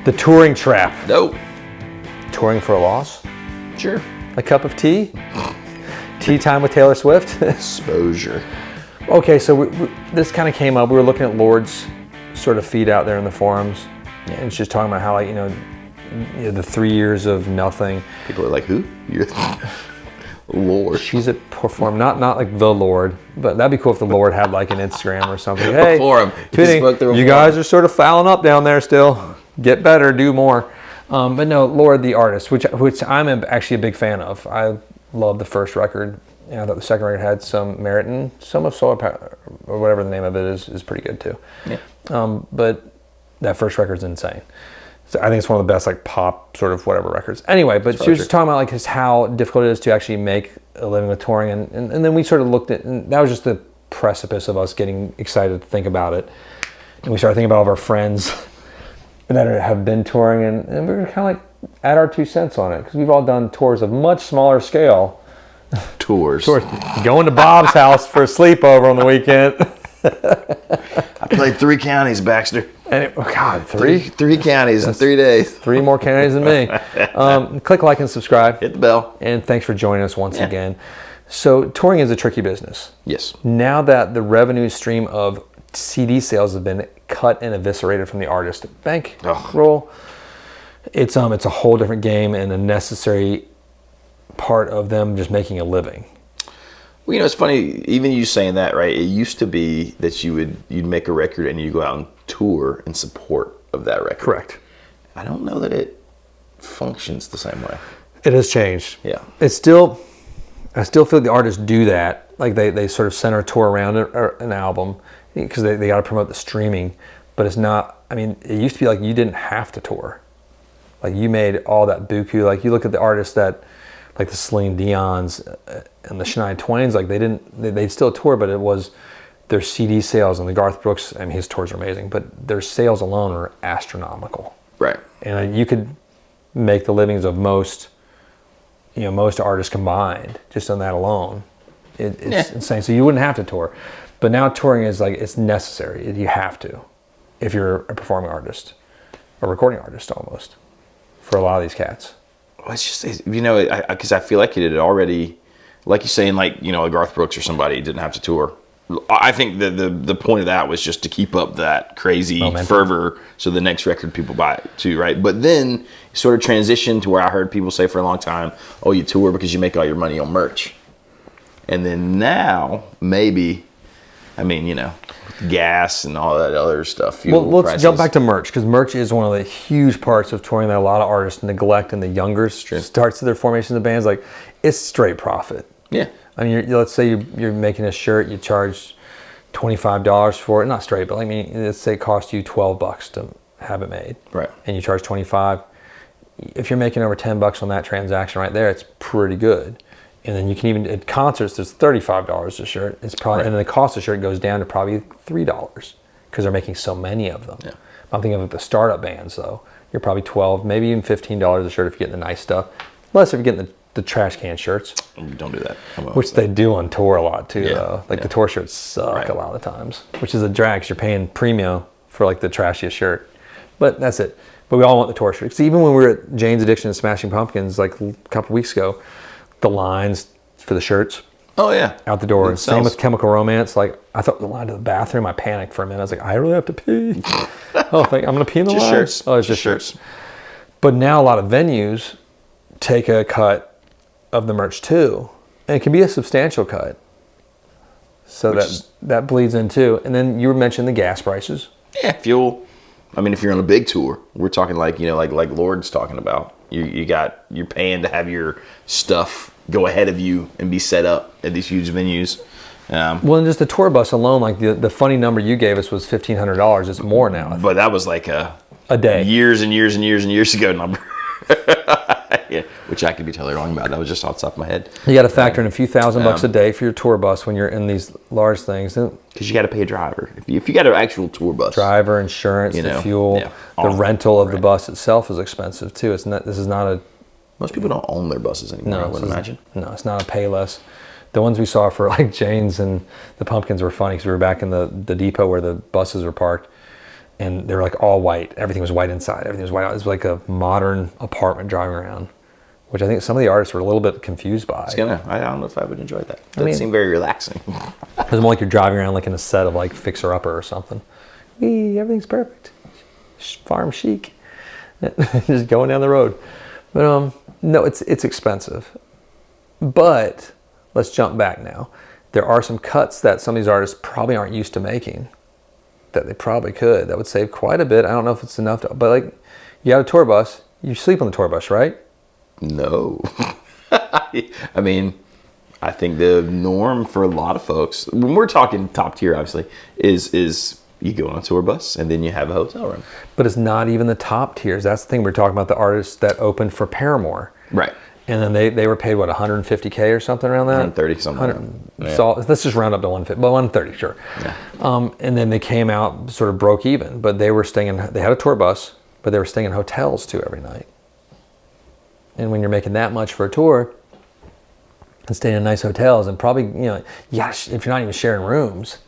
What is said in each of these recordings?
The touring trap. Nope. Touring for a loss? Sure. A cup of tea? Tea time with Taylor Swift? Exposure. Okay, so this kind of came up. We were looking at Lord's sort of feed out there in the forums. And it's just talking about how, like, the 3 years of nothing. People are like, who? You're Lord. She's a perform, not like the Lord, but that'd be cool if the Lord had like an Instagram or something. Hey, forum. You guys are sort of fouling up down there still. Get better, do more. But no, Lord the artist, which I'm actually a big fan of. I love the first record. I thought the second record had some merit, and some of Solar Power, or whatever the name of it is pretty good too. Yeah. But that first record's insane. So I think it's one of the best like pop sort of whatever records. Anyway, but she was just talking about like just how difficult it is to actually make a living with touring, and then we sort of looked at, and that was just the precipice of us getting excited to think about it, and we started thinking about all of our friends that have been touring, and we were kind of like add our 2 cents on it because we've all done tours of much smaller scale. Tours. Going to Bob's house for a sleepover on the weekend. I played 3 counties, Baxter. And God, three counties in 3 days. 3 more counties than me. Click like and subscribe. Hit the bell. And thanks for joining us once again. So touring is a tricky business. Yes. Now that the revenue stream of CD sales has been cut and eviscerated from the artist bankroll, it's a whole different game and a necessary part of them just making a living. Well, it's funny, even you saying that, right? It used to be that you'd make a record and you go out and tour in support of that record. Correct. I don't know that it functions the same way. It has changed. Yeah. I still feel the artists do that. Like they sort of center a tour around an album because they got to promote the streaming, but it's not. I mean, it used to be like you didn't have to tour. Like you made all that buku. Like you look at the artists that, like the Celine Dion's and the Shania Twains, like they'd still tour, but it was their CD sales, and the Garth Brooks, I mean, his tours are amazing, but their sales alone are astronomical. Right. And you could make the livings of most artists combined just on that alone. It's insane. So you wouldn't have to tour. But now touring is like, it's necessary. You have to, if you're a performing artist, a recording artist almost, for a lot of these cats. Well, it's just, because I feel like it had already, like you're saying, like, a Garth Brooks or somebody didn't have to tour. I think the point of that was just to keep up that crazy fervor so the next record people buy it too, right? But then sort of transitioned to where I heard people say for a long time, oh, you tour because you make all your money on merch. And then now, maybe, gas and all that other stuff. Well, let's jump back to merch, because merch is one of the huge parts of touring that a lot of artists neglect in the younger starts of their formations of bands. Like, it's straight profit. Yeah. I mean, let's say you're making a shirt, you charge $25 for it, not straight, but let's say it costs you $12 to have it made. Right. And you charge $25. If you're making over $10 on that transaction right there, it's pretty good. And then you can even, at concerts, there's $35 a shirt. It's probably, and then the cost of the shirt goes down to probably $3 because they're making so many of them. Yeah. I'm thinking of the startup bands though. You're probably $12, maybe even $15 a shirt if you're getting the nice stuff. Less if you're getting the trash can shirts. Don't do that. Which they do on tour a lot too, though. Like the tour shirts suck a lot of the times, which is a drag because you're paying premium for like the trashiest shirt. But that's it. But we all want the tour shirts. Even when we were at Jane's Addiction and Smashing Pumpkins like a couple weeks ago, the lines for the shirts. Oh yeah. Out the door. Same with Chemical Romance. Like I thought the line to the bathroom, I panicked for a minute. I was like, I really have to pee. I'm gonna pee in the line. Shirts. Oh, it's just shirts. But now a lot of venues take a cut of the merch too, and it can be a substantial cut. So that bleeds in too. And then you mentioned the gas prices. Yeah, fuel. I mean, if you're on a big tour, we're talking like Lord's talking about. You're paying to have your stuff go ahead of you and be set up at these huge venues. Well, and just the tour bus alone, like the funny number you gave us was $1,500. It's more now. But that was like a day, years and years and years and years ago number. Yeah, which I could be totally wrong about. That was just off the top of my head. You got to factor in a few $1,000 a day for your tour bus when you're in these large things. Because you got to pay a driver. If you got an actual tour bus, driver, insurance, the fuel, the rental of the bus itself is expensive too. This is not a. Most people don't own their buses anymore. I would imagine. No, it's not a pay less. The ones we saw for like Jane's and the Pumpkins were funny because we were back in the depot where the buses were parked. and they were like all white. Everything was white inside. Everything was white out. It was like a modern apartment driving around, which I think some of the artists were a little bit confused by. I don't know if I would enjoy that. It doesn't seem very relaxing. It's more like you're driving around like in a set of like Fixer Upper or something. Everything's perfect. Farm chic. Just going down the road. But no, it's expensive. But let's jump back now. There are some cuts that some of these artists probably aren't used to making that they probably could. That would save quite a bit. I don't know if it's enough to, but like you have a tour bus, you sleep on the tour bus, right? No. I mean, I think the norm for a lot of folks, when we're talking top tier, obviously, is you go on a tour bus and then you have a hotel room. But it's not even the top tiers. That's the thing. We're talking about the artists that opened for Paramore. Right. And then they were paid, what, $150K or something around that? 130 something. Yeah. So let's just round up to 150, but 130, sure. Yeah. And then they came out sort of broke even, but they were they had a tour bus, but they were staying in hotels too every night. And when you're making that much for a tour and staying in nice hotels and probably, if you're not even sharing rooms,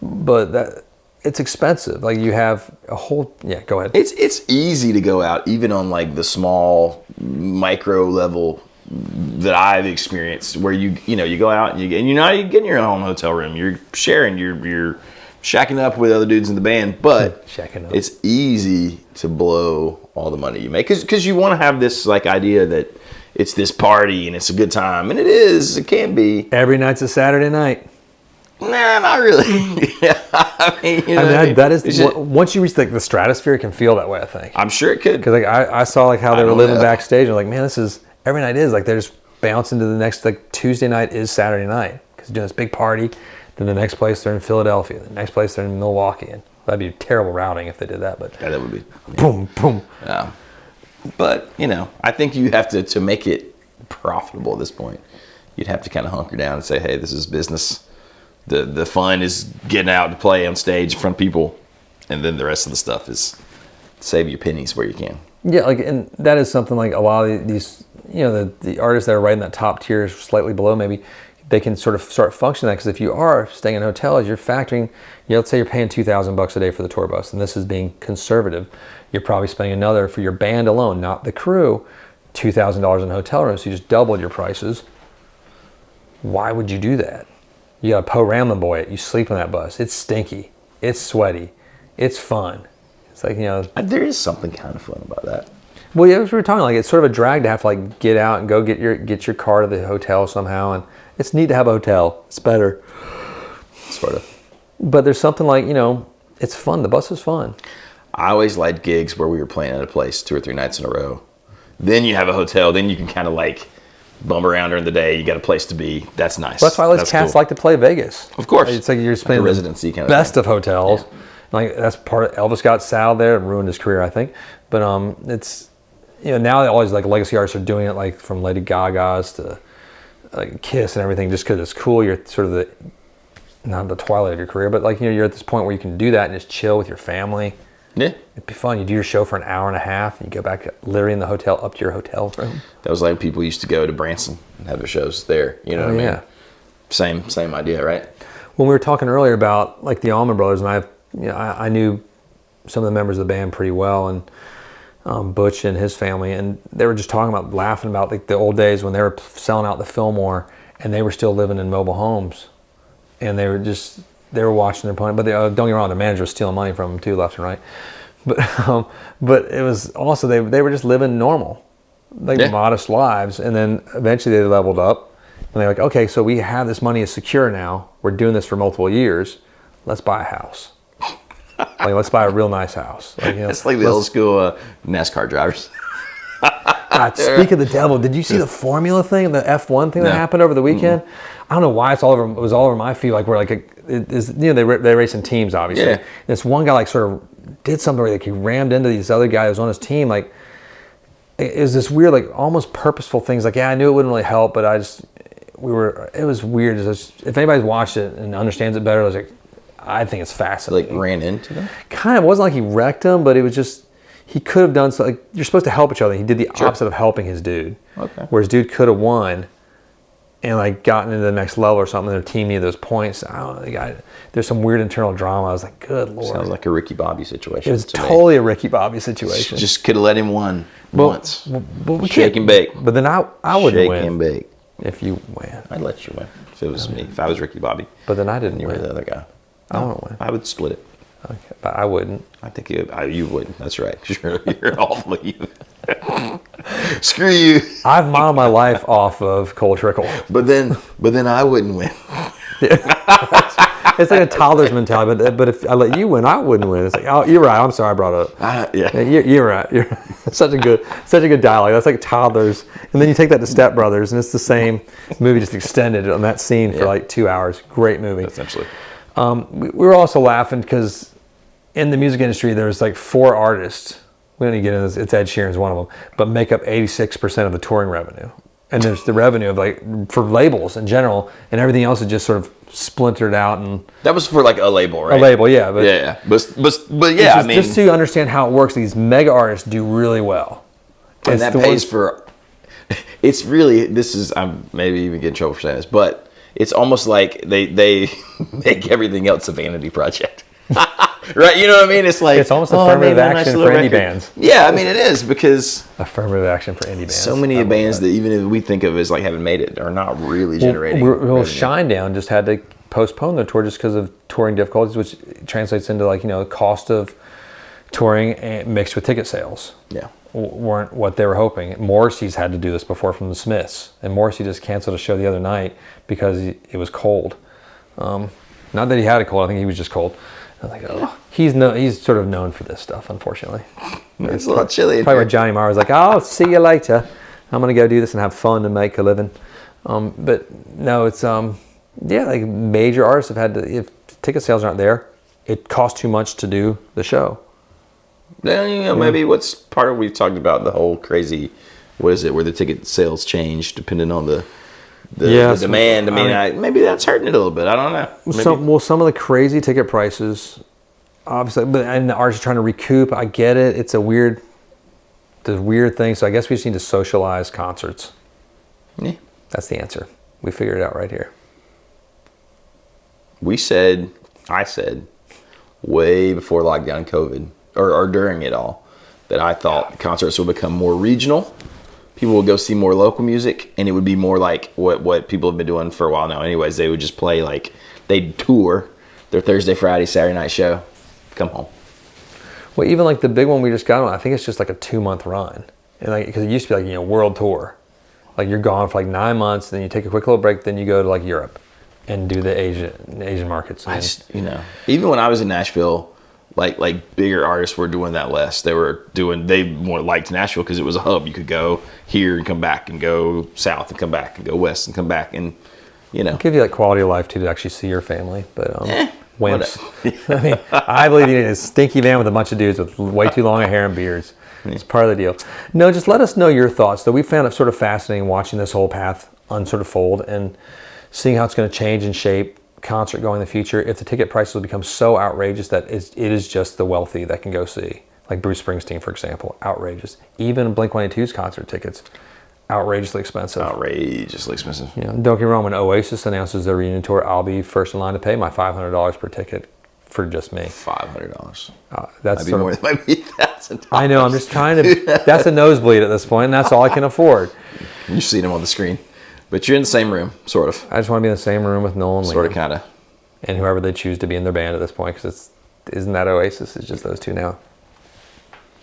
but it's expensive. Like you have a whole, go ahead. It's easy to go out, even on like the small micro level that I've experienced, where you go out and you're not even getting your own hotel room. You're sharing, you're shacking up with other dudes in the band, but it's easy to blow all the money you make because you want to have this like idea that it's this party and it's a good time, and it can be. Every night's a Saturday night. Nah, not really. I mean, that is once you reach the stratosphere, it can feel that way. I think. I'm sure it could. Because like I saw like how they were living backstage, and like, man, this is every night is like they're just bouncing to the next, like Tuesday night is Saturday night because they're doing this big party. Then the next place they're in Philadelphia. The next place they're in Milwaukee. And that'd be terrible routing if they did that. But yeah, that would be. Boom, boom. Yeah. But I think you have to make it profitable at this point. You'd have to kind of hunker down and say, hey, this is business. The fun is getting out to play on stage in front of people, and then the rest of the stuff is save your pennies where you can. Yeah, like, and that is something like a lot of these, the artists that are right in that top tier, slightly below, maybe they can sort of start functioning that, because if you are staying in hotels, you're factoring, let's say you're paying $2,000 a day for the tour bus, and this is being conservative. You're probably spending another for your band alone, not the crew, $2,000 in hotel rooms. So you just doubled your prices. Why would you do that? You got to Poe Ramlin boy it. You sleep on that bus. It's stinky. It's sweaty. It's fun. It's like, there is something kind of fun about that. Well, yeah, we were talking like it's sort of a drag to have to like get out and go get your car to the hotel somehow, and it's neat to have a hotel. It's better, sort of. But there's something like it's fun. The bus is fun. I always liked gigs where we were playing at a place 2 or 3 nights in a row. Then you have a hotel. Then you can kind of like bum around during the day. You got a place to be. That's nice. Well, that's why those cats like to play Vegas. Of course, it's like you're spending like a residency kind of best thing. Of hotels. Yeah. Like that's part of Elvis got saddled there and ruined his career, I think. But it's now all these like legacy artists are doing it, like from Lady Gaga's to like Kiss and everything, just because it's cool. You're sort of not the twilight of your career, but like you're at this point where you can do that and just chill with your family. Yeah, it'd be fun. You do your show for an hour and a half, and you go back literally in the hotel up to your hotel room. That was like people used to go to Branson and have their shows there. You know what I mean? Yeah. Same idea, right? When we were talking earlier about like the Allman Brothers, and I knew some of the members of the band pretty well, and Butch and his family, and they were just laughing about like the old days when they were selling out the Fillmore, and they were still living in mobile homes, and they were watching their opponent. But don't get me wrong, their manager was stealing money from them too, left and right. But it was also they were just living normal, modest lives, and then eventually they leveled up, and they're like, okay, so we have this money is secure now. We're doing this for multiple years. Let's buy a house. Let's buy a real nice house. It's like the old school NASCAR drivers. God, speak of the devil, did you see the Formula thing, the F1 thing that happened over the weekend? Mm-hmm. I don't know why it was all over my feed. Like we're they race in teams, obviously. Yeah. This one guy like sort of did something where like he rammed into this other guy that was on his team. Like it was this weird, like almost purposeful things. Like I knew it wouldn't really help, but it was weird. If anybody's watched it and understands it better, it was like. I think it's fascinating. Like ran into them? Kind of. It wasn't like he wrecked him, but it was just, he could have done so. Like, you're supposed to help each other. He did the opposite of helping his dude. Okay. Where his dude could have won, and like gotten into the next level or something. Their team needed those points. I don't know. There's some weird internal drama. I was like, good Lord. Sounds like a Ricky Bobby situation. It was totally a Ricky Bobby situation. Just could have let him win once. Well, Shake and bake. But then I wouldn't win. Shake and bake. If you win. I'd let you win. If it was me. If I was Ricky Bobby. But then I didn't You were win. the other guy. I wouldn't win. I would split it. Okay, but I wouldn't. I think you wouldn't. That's right. You're awful. Screw you. I've modeled my life off of Cole Trickle. But then I wouldn't win. It's like a toddler's mentality. But if I let you win, I wouldn't win. It's like, oh, you're right. I'm sorry I brought it up. Yeah. You're right. You're such a good dialogue. That's like toddlers. And then you take that to Step Brothers, and it's the same movie just extended on that scene for like 2 hours. Great movie. Essentially. We were also laughing because in the music industry, there's like 4 artists. We don't need to get into this. It's Ed Sheeran's one of them, but make up 86% of the touring revenue. And there's the revenue of like for labels in general, and everything else is just sort of splintered out. And that was for like a label, right? A label, yeah. But yeah. But yeah, I mean, just to understand how it works, these mega artists do really well, and that pays for. It's really I'm maybe even getting in trouble for saying this, but it's almost like they make everything else a vanity project. Right, you know what I mean? It's like it's almost affirmative action for indie bands. Yeah, I mean it is because affirmative action for indie bands. So many bands that even if we think of as like having made it are not really generating. Well, Shinedown just had to postpone their tour just because of touring difficulties, which translates into like the cost of touring and mixed with ticket sales. Yeah, weren't what they were hoping. Morrissey's had to do this before from the Smiths, and Morrissey just canceled a show the other night because it was cold. Not that he had a cold. I think he was just cold. I was like, oh, he's sort of known for this stuff, unfortunately. It's a little chilly. Probably where Johnny Marr was like, oh, see you later. I'm going to go do this and have fun and make a living. But no, it's, like major artists have had to, if ticket sales aren't there, it costs too much to do the show. Then, maybe what's part of, we've talked about the whole crazy, what is it, where the ticket sales change depending on the demand. I mean, maybe that's hurting it a little bit. I don't know. Some of the crazy ticket prices, obviously, and the artists are trying to recoup. I get it. It's a weird thing. So I guess we just need to socialize concerts. Yeah, that's the answer. We figured it out right here. I said, way before lockdown, COVID, or during it all, that I thought concerts would become more regional. People would go see more local music, and it would be more like what people have been doing for a while now. Anyways, they would just play like they'd tour their Thursday, Friday, Saturday night show, come home. Well, even like the big one we just got on, I think it's just like a 2-month run, and like because it used to be like world tour, like you're gone for like 9 months, then you take a quick little break, then you go to like Europe, and do the Asian markets. Even when I was in Nashville. Like bigger artists were doing that less. They more liked Nashville because it was a hub. You could go here and come back, and go south and come back, and go west and come back, and give you like quality of life too to actually see your family. But wimps. I mean, I believe you need a stinky van with a bunch of dudes with way too long hair and beards. It's part of the deal. No, just let us know your thoughts. Though we found it sort of fascinating watching this whole path unfold and seeing how it's going to change and shape concert going in the future. If the ticket prices will become so outrageous that it is just the wealthy that can go see, like Bruce Springsteen, for example, outrageous. Even Blink-182's concert tickets, outrageously expensive. Don't get me wrong, when Oasis announces their reunion tour, I'll be first in line to pay my $500 per ticket for just me. $500. That's might be $1,000. I know. I'm just trying to. That's a nosebleed at this point, and that's all I can afford. You've seen them on the screen. But you're in the same room, sort of. I just want to be in the same room with Noel and Liam. Sort of, kind of. And whoever they choose to be in their band at this point, because isn't that Oasis? It's just those two now.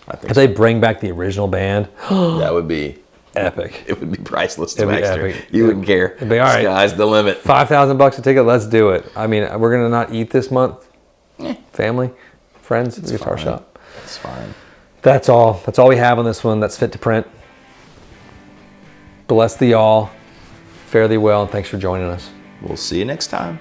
I think if they bring back the original band, that would be epic. It would be priceless to Baxter. Epic. You wouldn't care. It'd be all right. Sky's the limit. $5,000 a ticket. Let's do it. I mean, we're gonna not eat this month. Family, friends, it's guitar fine. shop. That's fine. That's all. That's all we have on this one. That's fit to print. Bless thee all. Fare thee well, and thanks for joining us. We'll see you next time.